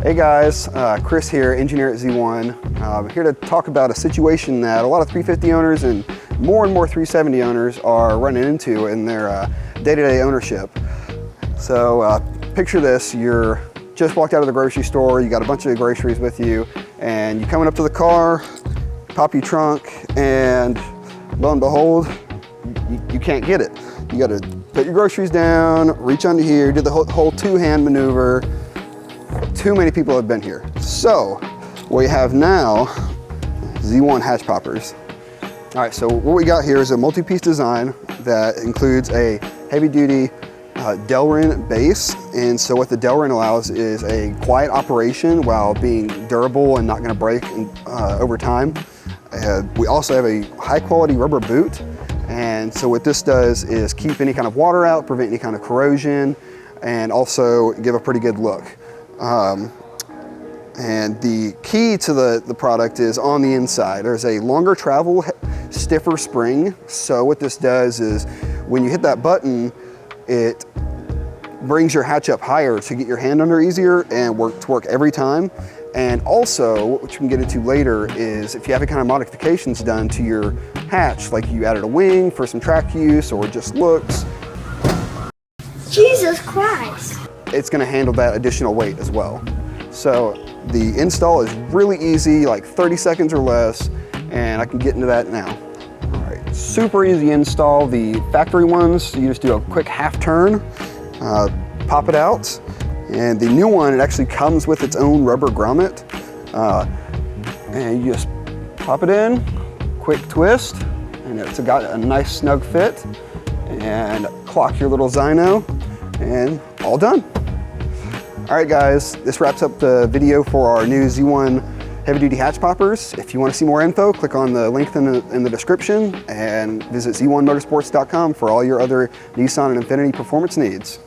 Hey guys, Chris here, engineer at Z1. I'm here to talk about a situation that a lot of 350 owners and more 370 owners are running into in their day-to-day ownership. So picture this, you're just walked out of the grocery store, you got a bunch of groceries with you, and you're coming up to the car, pop your trunk, and lo and behold, you can't get it. You gotta put your groceries down, reach under here, do the whole two-hand maneuver. Too many people have been here. So what we have now, Z1 hatch poppers. All right, so what we got here is a multi-piece design that includes a heavy-duty Delrin base. And so what the Delrin allows is a quiet operation while being durable and not gonna break over time. We also have a high-quality rubber boot. And so what this does is keep any kind of water out, prevent any kind of corrosion, and also give a pretty good look. And the key to the product is on the inside. There's a longer travel, stiffer spring. So what this does is when you hit that button, it brings your hatch up higher to get your hand under easier and work every time. And also, which we can get into later, is if you have any kind of modifications done to your hatch, like you added a wing for some track use or just looks. Jesus Christ. It's gonna handle that additional weight as well. So the install is really easy, like 30 seconds or less, and I can get into that now. All right, super easy install. The factory ones, you just do a quick half turn, pop it out, and the new one, it actually comes with its own rubber grommet, and you just pop it in, quick twist, and it's got a nice snug fit, and clock your little Zyno, and all done. All right guys, this wraps up the video for our new Z1 heavy duty hatch poppers. If you want to see more info, click on the link in the description and visit z1motorsports.com for all your other Nissan and Infiniti performance needs.